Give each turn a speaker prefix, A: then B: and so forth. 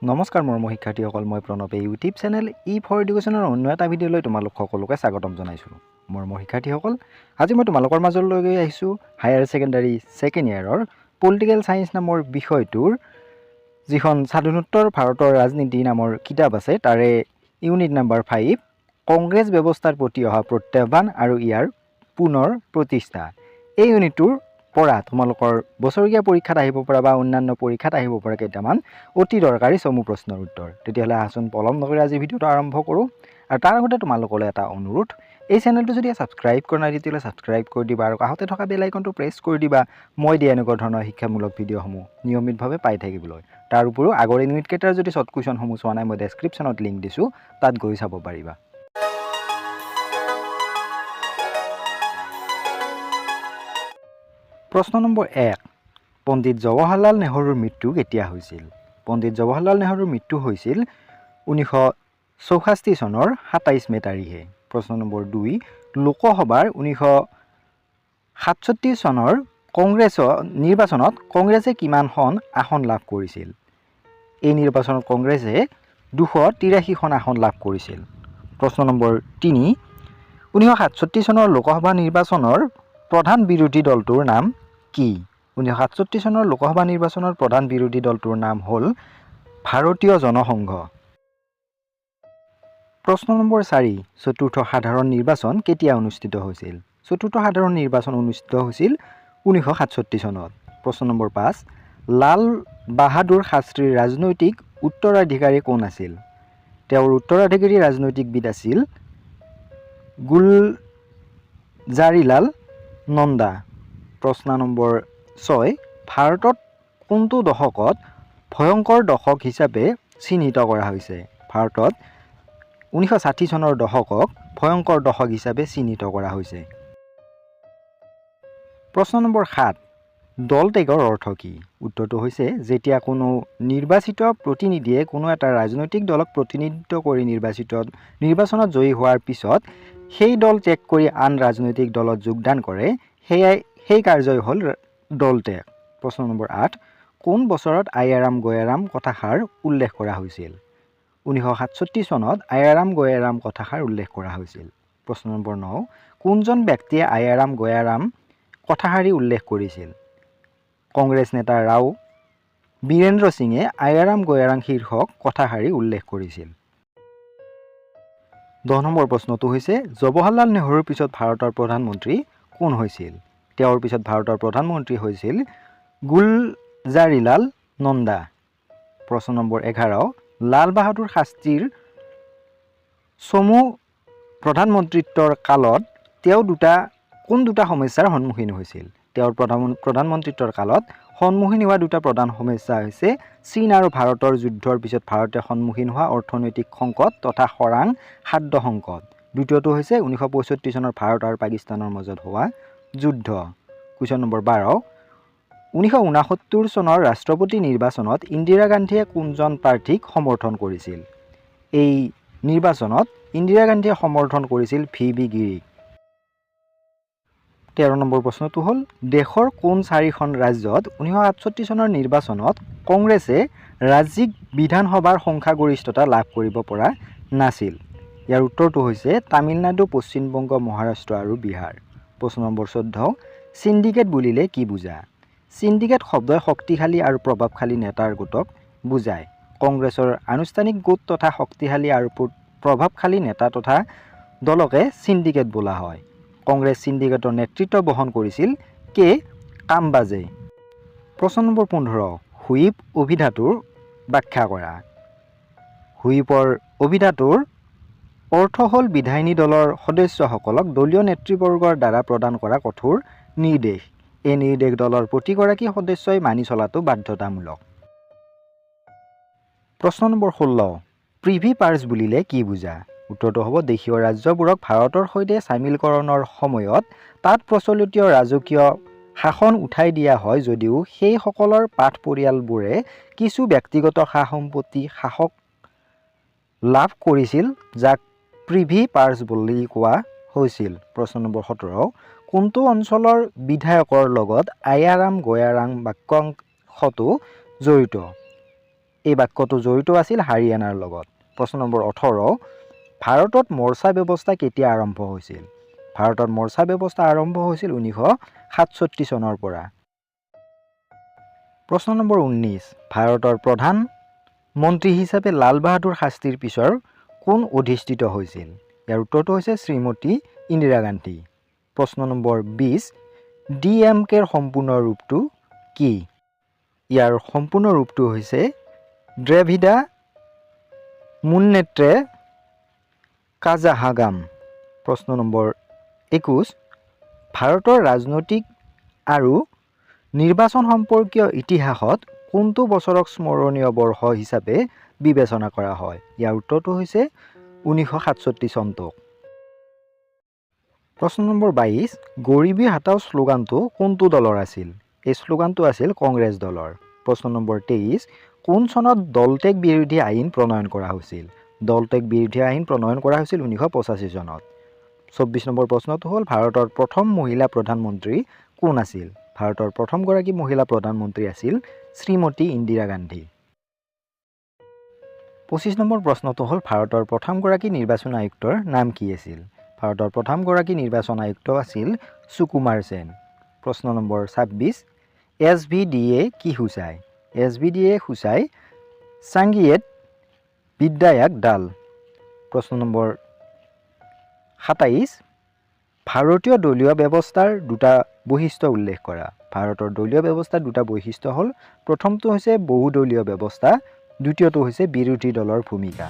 A: নমস্কাৰ মৰমৰ শিক্ষাৰ্থীসকল, মই প্ৰণৱ। এই ইউটিউব চেনেল ফৰ এডুকেশ্যনৰ অন্য এটা ভিডিঅ'লৈ তোমালোক সকলোকে স্বাগতম জনাইছোঁ। মৰমৰ শিক্ষাৰ্থীসকল, আজি মই তোমালোকৰ মাজলৈ গৈ আহিছোঁ হায়াৰ ছেকেণ্ডাৰী ছেকেণ্ড ইয়াৰৰ পলিটিকেল ছায়েন্স নামৰ বিষয়টোৰ যিখন স্বাধীনোত্তৰ ভাৰতৰ ৰাজনীতি নামৰ কিতাপ আছে তাৰে ইউনিট নাম্বাৰ 5 কংগ্ৰেছ ব্যৱস্থাৰ প্ৰতি অহা প্ৰত্যাহ্বান আৰু ইয়াৰ পুনৰ প্ৰতিষ্ঠা। এই ইউনিটটোৰ পৰা তোমালোকৰ বছৰীয়া পৰীক্ষাত আহিব পৰা বা অন্যান্য পৰীক্ষাত আহিব পৰা কেইটামান অতি দৰকাৰী চমু প্ৰশ্নৰ উত্তৰ। তেতিয়াহ'লে আহচোন পলম নকৰি আজি ভিডিঅ'টো আৰম্ভ কৰোঁ। আৰু তাৰ আগতে তোমালোকলৈ এটা অনুৰোধ, এই চেনেলটো যদি ছাবস্ক্ৰাইব কৰা নাই তেতিয়াহ'লে ছাবস্ক্ৰাইব কৰি দিবা আৰু কাষতে থকা বেল আইকনটো প্ৰেছ কৰি দিবা মই দিয়া এনেকুৱা ধৰণৰ শিক্ষামূলক ভিডিঅ'সমূহ নিয়মিতভাৱে পাই থাকিবলৈ। তাৰ উপৰিও আগৰ ইউনিটকেইটাৰ যদি শ্বৰ্ট কুৱেশ্যনসমূহ চোৱা নাই মই ডেছক্ৰিপশ্যনত লিংক দিছোঁ, তাত গৈ চাব পাৰিবা। প্ৰশ্ন নম্বৰ 1, পণ্ডিত জৱাহৰলাল নেহৰুৰ মৃত্যু কেতিয়া হৈছিল? পণ্ডিত জৱাহৰলাল নেহৰুৰ মৃত্যু হৈছিল 1964 চনৰ 27 মে তাৰিখে। প্ৰশ্ন নম্বৰ 2, লোকসভাৰ 1967 চনৰ নিৰ্বাচনত কংগ্ৰেছে কিমানখন আসন লাভ কৰিছিল? এই নিৰ্বাচনত কংগ্ৰেছে 283খন আসন লাভ কৰিছিল। প্ৰশ্ন নম্বৰ 3, 1967 চনৰ লোকসভা নিৰ্বাচনৰ প্ৰধান বিৰোধী দলটোৰ নাম কি? 1967 চনৰ লোকসভা নিৰ্বাচনৰ প্ৰধান বিৰোধী দলটোৰ নাম হ'ল ভাৰতীয় জনসংঘ। প্ৰশ্ন নম্বৰ 4, চতুৰ্থ সাধাৰণ নিৰ্বাচন কেতিয়া অনুষ্ঠিত হৈছিল? চতুৰ্থ সাধাৰণ নিৰ্বাচন অনুষ্ঠিত হৈছিল 1967 চনত। প্ৰশ্ন নম্বৰ 5, লাল বাহাদুৰ শাস্ত্ৰীৰ ৰাজনৈতিক উত্তৰাধিকাৰী কোন আছিল? তেওঁৰ উত্তৰাধিকাৰী ৰাজনৈতিকবিদ আছিল গুলজাৰিলাল নন্দা। প্ৰশ্ন নম্বৰ 6, ভাৰতত কোনটো দশকত ভয়ংকৰ দশক হিচাপে চিহ্নিত কৰা হৈছে? ভাৰতত 1960 চনৰ দশকক ভয়ংকৰ দশক হিচাপে চিহ্নিত কৰা হৈছে। প্ৰশ্ন নম্বৰ 7, দল ত্যাগৰ অৰ্থ কি? উত্তৰটো হৈছে যেতিয়া কোনো নিৰ্বাচিত প্ৰতিনিধিয়ে কোনো এটা ৰাজনৈতিক দলক প্ৰতিনিধিত্ব কৰি নিৰ্বাচনত জয়ী হোৱাৰ পিছত সেই দল ত্যাগ কৰি আন ৰাজনৈতিক দলত যোগদান কৰে, সেই কাৰ্যই হ'ল দল ত্যাগ। প্ৰশ্ন নম্বৰ 8, কোন বছৰত আয়াৰাম গয়াৰাম কথাষাৰ উল্লেখ কৰা হৈছিল? 1967 চনত আয়াৰাম গয়াৰাম কথাষাৰ উল্লেখ কৰা হৈছিল। প্ৰশ্ন নম্বৰ 9, কোনজন ব্যক্তিয়ে আয়াৰাম গয়াৰাম কথাষাৰি উল্লেখ কৰিছিল? কংগ্ৰেছ নেতা ৰাও বীৰেন্দ্ৰ সিঙে আয়াৰাম গয়াৰাম শীৰ্ষক কথাষাৰি উল্লেখ কৰিছিল। 10 নম্বৰ প্ৰশ্নটো হৈছে জৱাহৰলাল নেহৰুৰ পিছত ভাৰতৰ প্ৰধানমন্ত্ৰী কোন হৈছিল? তেওঁৰ পিছত ভাৰতৰ প্ৰধানমন্ত্ৰী হৈছিল গুলজাৰিলাল নন্দা। প্ৰশ্ন নম্বৰ 11, লাল বাহাদুৰ শাস্ত্ৰীৰ চমু প্ৰধানমন্ত্ৰীত্বৰ কালত তেওঁ কোন দুটা সমস্যাৰ সন্মুখীন হৈছিল? তেওঁৰ প্ৰধানমন্ত্ৰীত্বৰ কালত সন্মুখীন হোৱা দুটা প্ৰধান সমস্যা হৈছে চীন আৰু ভাৰতৰ যুদ্ধৰ পিছত ভাৰতে সন্মুখীন হোৱা অৰ্থনৈতিক সংকট তথা খৰাং খাদ্য সংকট। দ্বিতীয়টো হৈছে 1965 চনৰ ভাৰত আৰু পাকিস্তানৰ মাজত হোৱা যুদ্ধ। কুৱেশ্যন নম্বৰ 12, 1969 চনৰ ৰাষ্ট্ৰপতি নিৰ্বাচনত ইন্দিৰা গান্ধীয়ে কোনজন প্ৰাৰ্থীক সমৰ্থন কৰিছিল? এই নিৰ্বাচনত ইন্দিৰা গান্ধীয়ে সমৰ্থন কৰিছিল VV গিৰিক। 13 নম্বৰ প্ৰশ্নটো হ'ল দেশৰ কোন 4খন ৰাজ্যত 1968 চনৰ নিৰ্বাচনত কংগ্ৰেছে ৰাজ্যিক বিধানসভাৰ সংখ্যাগৰিষ্ঠতা লাভ কৰিব পৰা নাছিল? ইয়াৰ উত্তৰটো হৈছে তামিলনাডু, পশ্চিমবংগ, মহাৰাষ্ট্ৰ আৰু বিহাৰ। প্ৰশ্ন নম্বৰ 14, চিণ্ডিকেট বুলিলে কি বুজা? চিণ্ডিকেট শব্দই শক্তিশালী আৰু প্ৰভাৱশালী নেতাৰ গোটক বুজায়। কংগ্ৰেছৰ আনুষ্ঠানিক গোট তথা শক্তিশালী আৰু প্ৰভাৱশালী নেতা তথা দলকে চিণ্ডিকেট বোলা হয়। কংগ্ৰেছ চিণ্ডিকেটৰ নেতৃত্ব বহন কৰিছিল কে কামবাজে। প্ৰশ্ন নম্বৰ 15, হুইপ অভিধাতুৰ ব্যাখ্যা কৰা। হুইপৰ অভিধাতুৰ অৰ্থ হ'ল বিধায়িনী দলৰ সদস্যসকলক দলীয় নেতৃবৰ্গৰ দ্বাৰা প্ৰদান কৰা কঠোৰ নিৰ্দেশ। এই নিৰ্দেশ দলৰ প্ৰতিগৰাকী সদস্যই মানি চলাটো বাধ্যতামূলক। প্ৰশ্ন নম্বৰ 16, প্ৰিভি পাৰ্চ বুলিলে কি বুজা? উত্তৰটো হ'ব দেশীয় ৰাজ্যবোৰক ভাৰতৰ সৈতে চামিলকৰণৰ সময়ত তাত প্ৰচলিত ৰাজকীয় শাসন উঠাই দিয়া হয় যদিও সেইসকলৰ পাঠ পৰিয়ালবোৰে কিছু ব্যক্তিগত সা সম্পত্তি শাসক লাভ কৰিছিল যাক প্ৰিভি পাৰ্চ বুলি কোৱা হৈছিল। প্ৰশ্ন নম্বৰ 17, কোনটো অঞ্চলৰ বিধায়কৰ লগত আয়াৰাম গয়াৰাম বাক্যাংশটো জড়িত? এই বাক্যটো জড়িত আছিল হাৰিয়ানাৰ লগত। প্ৰশ্ন নম্বৰ 18 ভাৰতত মৰ্চা ব্যৱস্থা কেতিয়া আৰম্ভ হৈছিল? ভাৰতত মৰ্চা ব্যৱস্থা আৰম্ভ হৈছিল 1967 চনৰ পৰা। প্ৰশ্ন নম্বৰ 19 ভাৰতৰ প্ৰধান মন্ত্ৰী হিচাপে লাল বাহাদুৰ শাস্ত্ৰীৰ পিছৰ কোন অধিষ্ঠিত হৈছিল? ইয়াৰ উত্তৰটো হৈছে শ্ৰীমতী ইন্দিৰা গান্ধী। প্ৰশ্ন নম্বৰ 20 DMKৰ সম্পূৰ্ণ ৰূপটো কি? ইয়াৰ সম্পূৰ্ণ ৰূপটো হৈছে দ্ৰভিডা মুন্নেত্ৰে কাজাহাগাম। প্ৰশ্ন নম্বৰ 21 ভাৰতৰ ৰাজনৈতিক আৰু নিৰ্বাচন সম্পৰ্কীয় ইতিহাসত কোনটো বছৰক স্মৰণীয় বৰ্ষ হিচাপে বিবেচনা কৰা হয়? ইয়াৰ উত্তৰটো হৈছে 1967 চনটোক। প্ৰশ্ন নম্বৰ 22 গৰিবী হাটাও শ্লোগানটো কোনটো দলৰ আছিল? এই শ্লোগানটো আছিল কংগ্ৰেছ দলৰ। প্ৰশ্ন নম্বৰ 23 কোন চনত দলত্যাগ বিৰোধী আইন প্ৰণয়ন কৰা হৈছিল? দলত্যাগ বিৰোধী আইন প্ৰণয়ন কৰা হৈছিল 1985 চনত। 24 নম্বৰ প্ৰশ্নটো হ'ল ভাৰতৰ প্ৰথম মহিলা প্ৰধানমন্ত্ৰী কোন আছিল? ভাৰতৰ প্ৰথমগৰাকী মহিলা প্ৰধানমন্ত্ৰী আছিল শ্ৰীমতী ইন্দিৰা গান্ধী। 25 নম্বৰ প্ৰশ্নটো হ'ল ভাৰতৰ প্ৰথমগৰাকী নিৰ্বাচন আয়ুক্তৰ নাম কি আছিল? ভাৰতৰ প্ৰথমগৰাকী নিৰ্বাচন আয়ুক্ত আছিল সুকুমাৰ সেন। প্ৰশ্ন নম্বৰ 26 SVDA কি সূচায়? SVDA সূচায় চাংগিয়েট বিদ্যায়াক দাল। প্ৰশ্ন নম্বৰ 27 ভাৰতীয় দলীয় ব্যৱস্থাৰ দুটা বৈশিষ্ট্য উল্লেখ কৰা। ভাৰতৰ দলীয় ব্যৱস্থাৰ দুটা বৈশিষ্ট্য হ'ল প্ৰথমটো হৈছে বহুদলীয় ব্যৱস্থা, দ্বিতীয়টো হৈছে বিৰোধী দলৰ ভূমিকা।